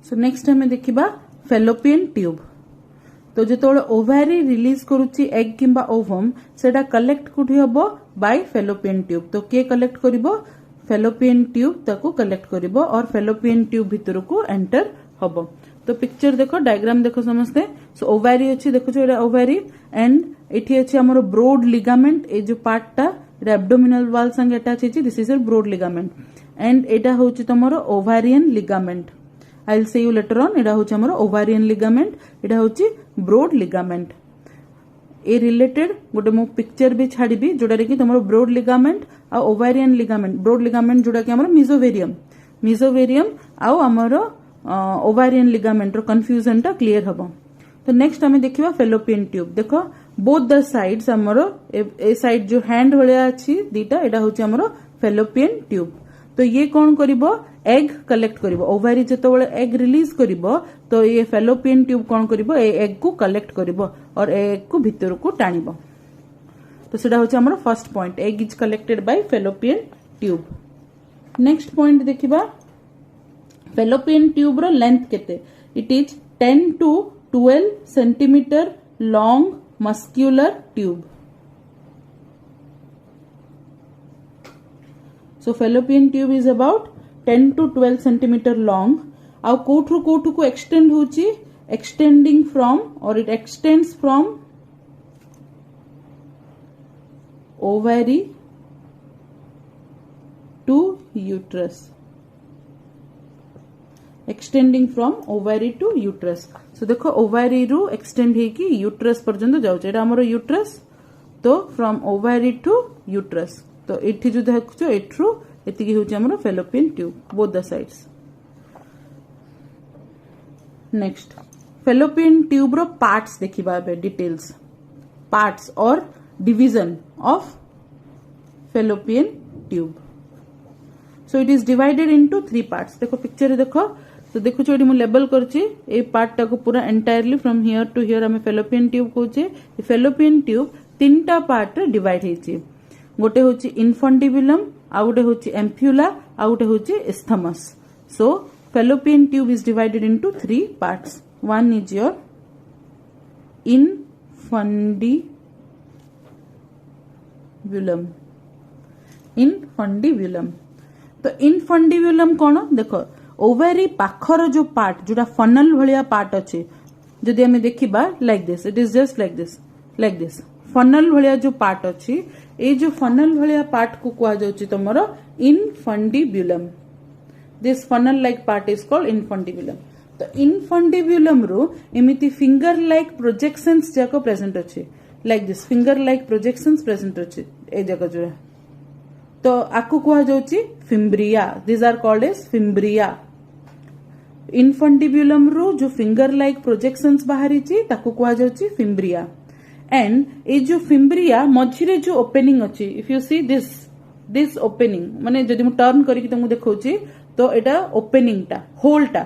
So next हमें देखिबा fallopian tube. तो जो ओवारी रिलीज करुच्ची एग किंबा ओवम सेटा कलेक्ट कोठी हबो बाय फेलोपियन ट्यूब। तो के कलेक्ट करिवो फेलोपियन ट्यूब ताको कलेक्ट करिवो और फेलोपियन ट्यूब भितर को एंटर हबो। तो पिक्चर देखो डायग्राम देखो समस्ते। सो ओवारी अछि देखो जो एटा ओवारी एंड एठी अछि हमर ब्रोड लिगामेंट। ए जो पार्टटा एटा एब्डोमिनल वॉल संगे अटैच अछि this is a broad ligament and एटा होछि तमरो ovarian ligament. I will say you later on. एटा होछि हमर ओवारियन लिगामेंट एटा होछि ब्रोड लिगामेंट। ए रिलेटेड गोटे मो पिक्चर भी छाड़ीबी जोडा रे कि तमरो ब्रोड लिगामेंट आ ओवारियन लिगामेंट। ब्रोड लिगामेंट जोडा कि हमर मिजोवेरियम आ हमर ओवारियन लिगामेंट रो कंफ्यूजन टा क्लियर हबो। तो नेक्स्ट हमें देखिबा फेलोपियन ट्यूब। देखो बोथ द साइड्स हमर ए साइड जो हैंड भलिया अछि दीटा एटा होछि हमर फेलोपियन ट्यूब। तो ये कौन करिवो egg collect करिवो। Ovary जेतबेले egg release करिवो तो ये फेलोपियन ट्यूब कौन करिवो ए एग को कलेक्ट करिवो और एग को भीतर को टाणिबो। तो सेटा होछि हमर first point egg is collected by fallopian tube. Next point देखिबा फेलोपियन ट्यूब रो लेंथ केते। It is 10 to 12 centimetre long muscular tube. So fallopian tube is about 10 to 12 centimeter long. Now कोठु को extend होची extending from or it extends from ovary to uterus. Extending from ovary to uterus. So देखो ovary रू extend है कि uterus पर्यंत जाउचे। एटा हमरो uterus तो from ovary to uterus। तो एठी जो देखछो एठरू एतिकी होची हमरो fallopian tube both the sides. Next fallopian tube रो पार्ट्स देखिबा बे डिटेल्स पार्ट्स और division of fallopian tube. So it is divided into 3 parts. देखो पिक्चर रे देखो तो देखो एठी मु लेबल करची ए पार्ट टा को पूरा entirely from here to here हम फेलोपियन ट्यूब कहूचे। फेलोपियन ट्यूब 3टा पार्ट रे डिवाइड हेची। गोटे होची इनफंडिबुलम आ गोटे होची एम्प्यूला आ गोटे होची isthmus. So fallopian tube is divided into 3 parts. One is your infundibulum. तो इनफंडिबुलम कौन देखो ओवारी पाखर जो पार्ट जोटा फनल भलिया पार्ट अच्छे जदि हमें देखिबा like this it is just like this funnel भलिया जो पार्ट अच्छी ए जो फनल भलिया पार्ट को कहा जाउची तमरो infundibulum. This funnel like part is called infundibulum. तो इनफंडिबुलम रो एमिति फिंगर लाइक प्रोजेक्शंस जाको प्रेजेंट अच्छे like this finger like projections present अच्छे ए जगह जो तो आको कहा जाउची fimbria. This are called as fimbria. Infundibulum रो जो फिंगर लाइक प्रोजेक्शंस बाहरी ची ताको कहा जाउची फिम्ब्रिया। एंड ए जो फिम्ब्रिया मझिरे जो ओपनिंग अच्छी if you see this opening माने जदि मु टर्न करके तुमको देखौची तो एटा ओपनिंग टा होल टा।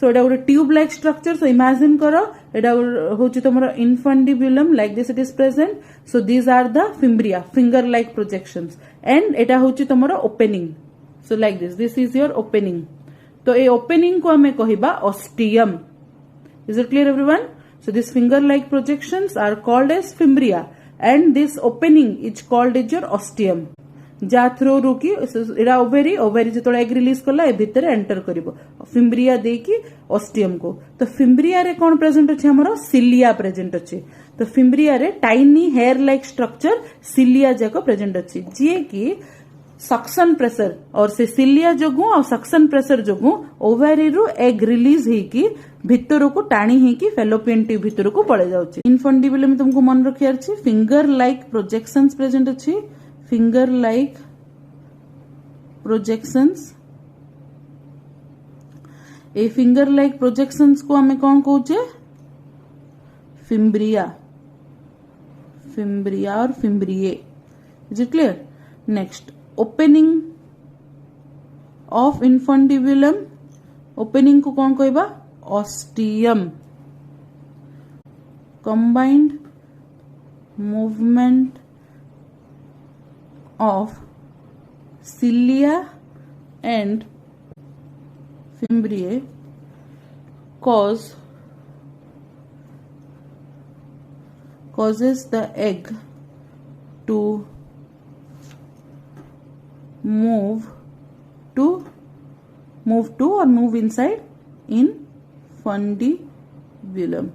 सो एटा गोटे tube like structure. So imagine करो एटा होची तमरो infundibulum like this it is present. So these are the fimbria finger like projections and एटा होची तमरो opening. So like this is your opening. तो ए ओपनिंग को हमें कहिबा ostium. Is it clear everyone? So these finger-like projections are called as fimbria and this opening is called as your ostium. जा throw रुकी एरा ओवेरी जो egg release कला ए भितर एंटर करिवो फिम्ब्रिया देकी ऑस्टियम को। तो फिम्ब्रिया रे कौन प्रेजेंट अछि हमरो सिलिया प्रेजेंट अछि। तो फिम्ब्रिया रे tiny hair like structure cilia जाको प्रेजेंट अछि जे कि सक्शन प्रेशर और से सिलिया जोगु और सक्शन प्रेशर जोगु ओवेरी रु एग रिलीज हेकी भितर को टाणी हेकी फेलोपियन ट्यूब भितर को पड़े जाउची। इनफंडिबुलम तुमको मन रखियार छी फिंगर लाइक प्रोजेक्शंस प्रेजेंट अछि। Finger like projections a finger like projections को हमें कौन कहूचे फिम्ब्रिया और फिम्ब्रिये। Is it clear? Next opening of infundibulum opening को कौन कहबा ostium. Combined movement of cilia and फिम्ब्रिये causes the egg to move to or move inside infundibulum.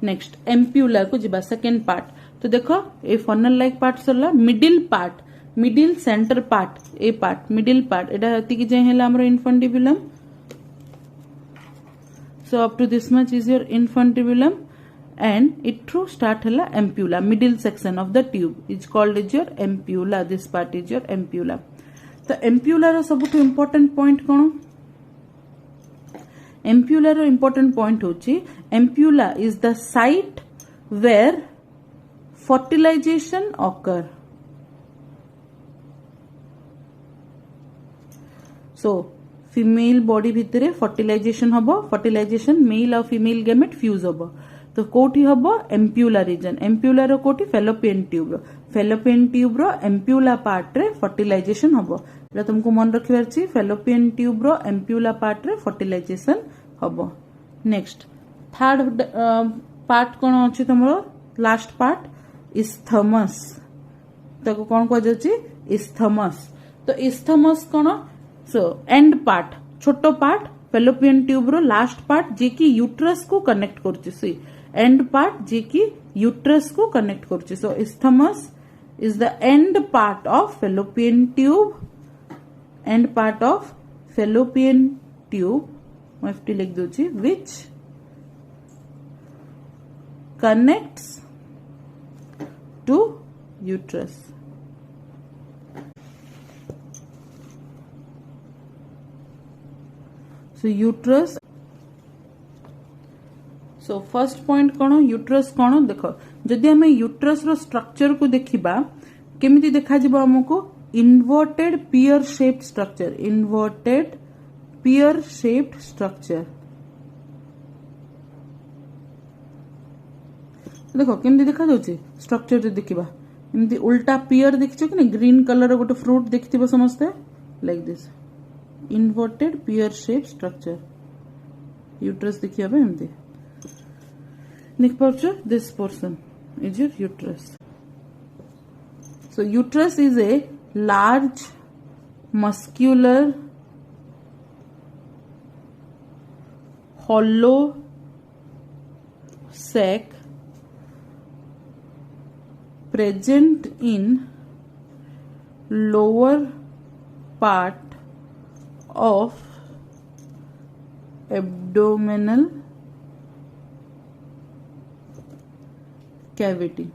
Next ampulla को जिबा second part तो देखो ए फनल लाइक पार्ट सरला middle centre part ए पार्ट मिडिल पार्ट एटा हती कि जे हेला हमरो infundibulum so up to this much is your infundibulum and it through start हेला ampulla middle section of the tube is called is your ampulla this part is your ampulla तो ampulla रो सबटु इंपोर्टेंट पॉइंट कोन ampulla रो important point होची ampulla is the site where fertilization occur so female body भितरे fertilization हबो fertilization male और female gamete fuse हबो तो कोठी हबो एम्प्यूला रीजन एम्प्यूला रो कोठी फेलोपियन ट्यूब रो एम्प्यूला पार्ट रे फर्टिलाइजेशन हबो एटा तुमको मन रखिबार छी फेलोपियन ट्यूब रो एम्प्यूला पार्ट रे फर्टिलाइजेशन हबो नेक्स्ट थर्ड पार्ट कोन अछि तमरो लास्ट पार्ट इस्थमस ताको कोन को जाछि इस्थमस तो इस्थमस कोन सो एंड पार्ट छोटो पार्ट फेलोपियन ट्यूब रो लास्ट पार्ट जे की यूट्रस को कनेक्ट करछि सी एंड पार्ट जे की यूट्रस को कनेक्ट करछि so isthmus is the end part of fallopian tube end part of fallopian tube FT लिख दोछि which connects to uterus so uterus so first point कोन uterus कोन देखो जदि हमें यूट्रस रो स्ट्रक्चर को देखिबा केमिति देखा जिवो हमको इन्वर्टेड पियर शेप्ड स्ट्रक्चर देखो केमिति देखा जाउची स्ट्रक्चर जे देखिबा एमिति उल्टा पियर देखिछो कि ग्रीन कलर रो गोटे फ्रूट देखिथिबो समस्ते like this inverted pear shape structure uterus देखिया बे एमिति लिख पाउछो this portion is your uterus so uterus is a large muscular hollow sac present in lower part of abdominal cavity.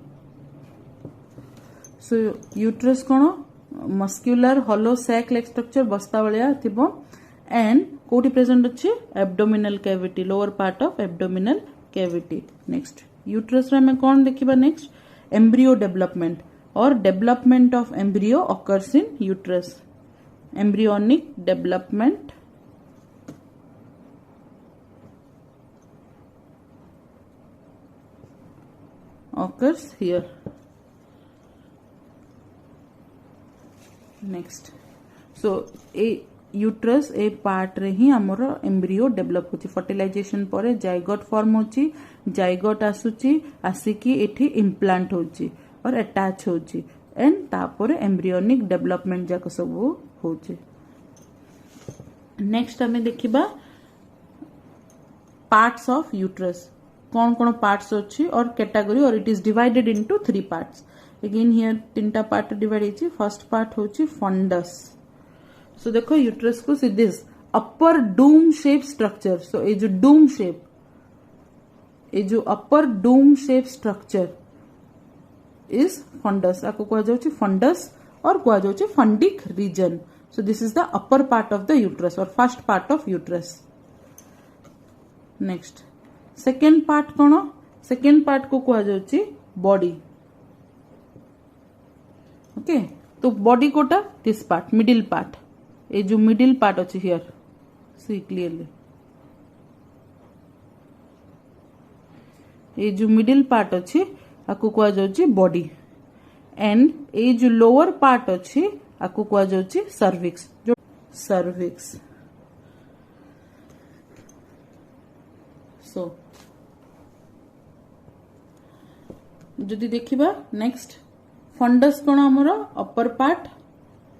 So uterus cone muscular hollow sac like structure बस्ता वालिया थिबो and कोटी present अछि abdominal cavity lower part of abdominal cavity next uterus रे में कोन देखिबा next embryo development और development of embryo occurs in uterus embryonic development occurs here next so a uterus A part रे ही हमरो एम्ब्रियो डेवलप होची fertilisation परे zygote form होची zygote आसुची आसिकी एठी इम्प्लांट होची और अटैच होची एंड तापर एम्ब्रियोनिक डेवलपमेंट जाक सब होची नेक्स्ट हमें देखिबा पार्ट्स ऑफ यूट्रस कौन कौन पार्ट्स अच्छी और कैटेगरी और it is divided into 3 parts again here तीनटा पार्ट डिवाइड होची फर्स्ट पार्ट होची फंडस सो देखो यूट्रस को see this upper dome shape structure so ये जो डूम शेप ये जो upper dome shape structure is fundus आपको कहा जाउची फंडस और कहा जाउची fundic region so this is the upper part of the uterus और first part of uterus next second part cone second part को कहा जाउची बॉडी ओके तो बॉडी कोटा दिस पार्ट मिडिल पार्ट ये जो मिडिल पार्ट अच्छी हियर सी क्लियरली ये जो मिडिल पार्ट अच्छी आपको कहा जाउची बॉडी एंड ये जो लोअर पार्ट अच्छी आपको कहा जाउची सर्विक्स जो सर्विक्स सो जदि देखिबा नेक्स्ट फंडस कोन हमर upper part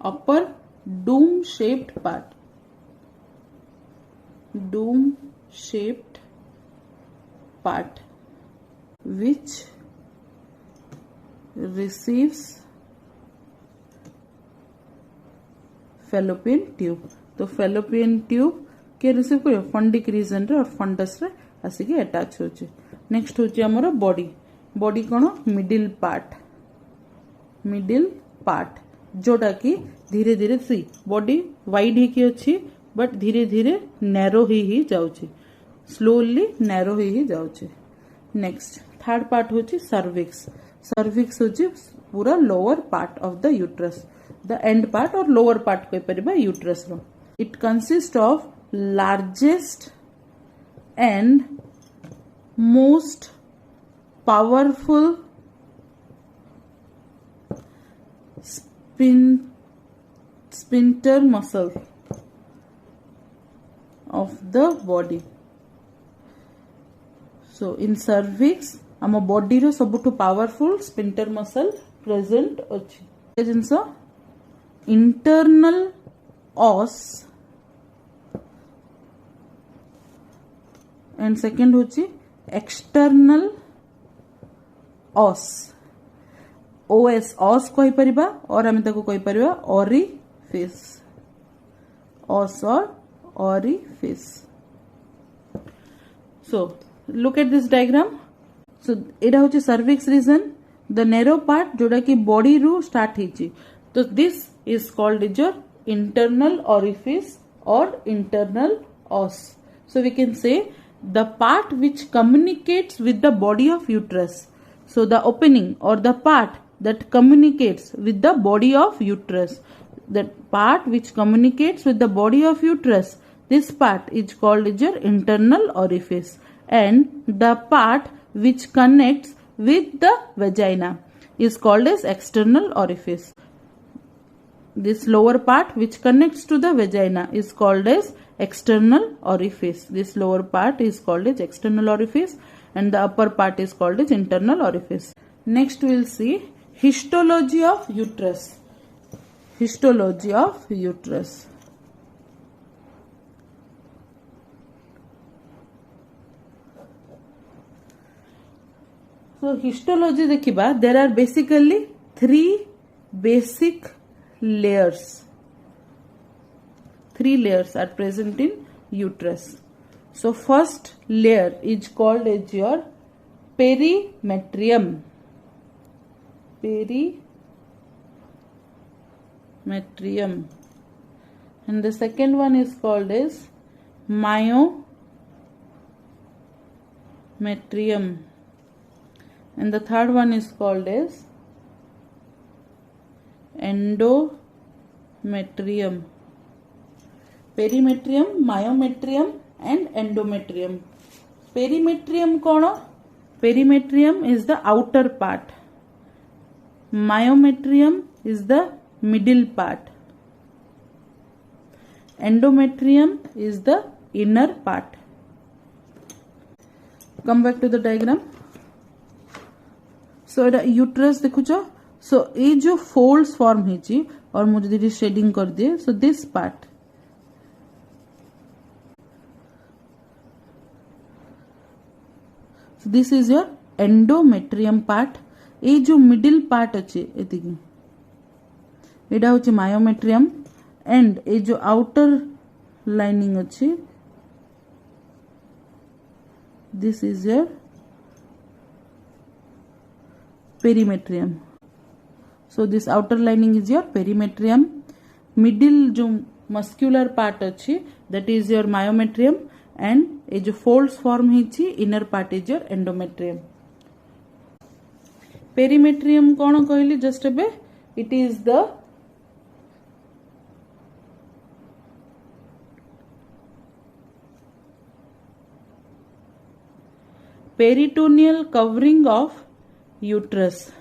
upper Doom shaped part which receives fallopian tube तो fallopian tube के रिसीव करियो फंडिक रीजन रे और फंडस रे आसिके अटैच होची नेक्स्ट होची हमर बॉडी कोन मिडिल पार्ट जोटा कि धीरे धीरे सी बॉडी वाइड ही की अछि बट धीरे धीरे नैरो ही जाउची स्लोली नैरो ही जाउची नेक्स्ट थर्ड पार्ट होची सर्विक्स होची पूरा lower part of the uterus the end part और लोअर पार्ट कहि परिबा यूट्रस रो it consist of largest and most powerful sphincter muscle of the body. So in cervix आम बॉडी रो सबुठु पावरफुल स्पिंटर मसल प्रेजेंट अछि जिंस internal os and second होची एक्सटर्नल ऑस ओएस ऑस कहि परिबा और हम ताको कहि परिबा ओरिफिस ऑस और orifice so look at this diagram so एटा होची cervix region the narrow part जोड़ा कि बॉडी रू स्टार्ट हिची तो this is called is your internal orifice और internal os so we can say the part which communicates with the body of uterus so the opening or the part that communicates with the body of uterus the part which communicates with the body of uterus this part is called as your internal orifice and the part which connects with the vagina is called as external orifice this lower part which connects to the vagina is called as external orifice this lower part is called as external orifice and the upper part is called as internal orifice next we will see histology of uterus so histology देखिबा there are basically three basic layers are present in uterus so first layer is called as your perimetrium and the second one is called as myometrium and the third one is called as endometrium perimetrium myometrium and endometrium perimetrium kono perimetrium is the outer part myometrium is the middle part endometrium is the inner part come back to the diagram so Etah uterus देखुछो so ए जो folds form हिची और मुझे दीदी shading कर दिए so this part so this is your endometrium part ए जो middle part अच्छे एतिकी एटा होची myometrium एंड ए जो आउटर लाइनिंग अच्छे this is your perimetrium so this outer lining is your perimetrium middle जो muscular part अच्छी that is your myometrium and ए जो folds form हिची inner part is your endometrium perimetrium कौन कहली just अबे it is the peritoneal covering of uterus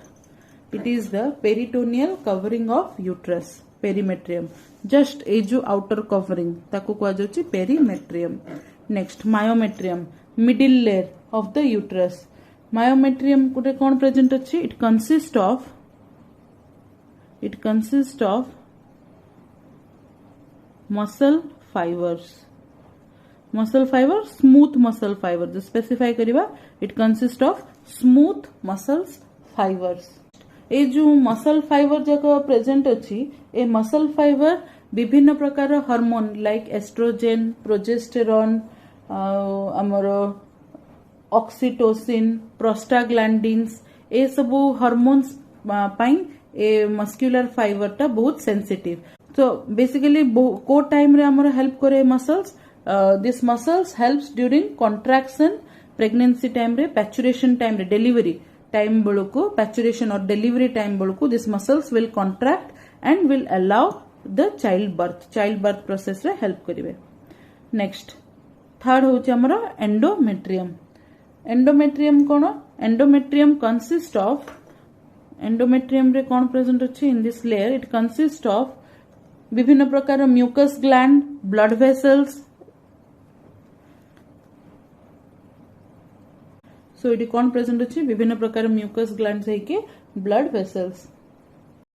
it is the peritoneal covering of uterus perimetrium just ए जो outer covering ताको कहा जाउची perimetrium next myometrium middle layer of the uterus myometrium गोटे कौन present अच्छी it consist of muscle fibres smooth muscle fibre जो specify करिबा it consist of smooth muscles fibres ए जो मसल फाइबर जाको प्रेजेंट अच्छी ए मसल फाइबर विभिन्न प्रकार हार्मोन लाइक एस्ट्रोजेन प्रोजेस्टेरॉन आमर ऑक्सीटोसिन प्रोस्टाग्लैंडिन्स ए सबू हार्मोन्स पाई ए मस्क्यूलर फाइबर टा बहुत सेंसिटिव तो बेसिकली को टाइम रे हमर हेल्प करे muscles this muscles helps during contraction pregnancy time रे पैचुरेशन टाइम रे डिलीवरी टाइम बेलू पैचुरेशन और डिलीवरी टाइम बेलू this muscles will contract and will allow the child birth process रे हेल्प करिवे नेक्स्ट थर्ड होची हमर एंडोमेट्रियम कोन एंडोमेट्रियम कंसिस्ट ऑफ एंडोमेट्रियम रे कोन प्रेजेंट अछि in this layer it consist of विभिन्न प्रकार mucus gland blood vessels so it कौन प्रेजेंट अच्छी विभिन्न प्रकार म्यूकस ग्लैंड है कि ब्लड वेसल्स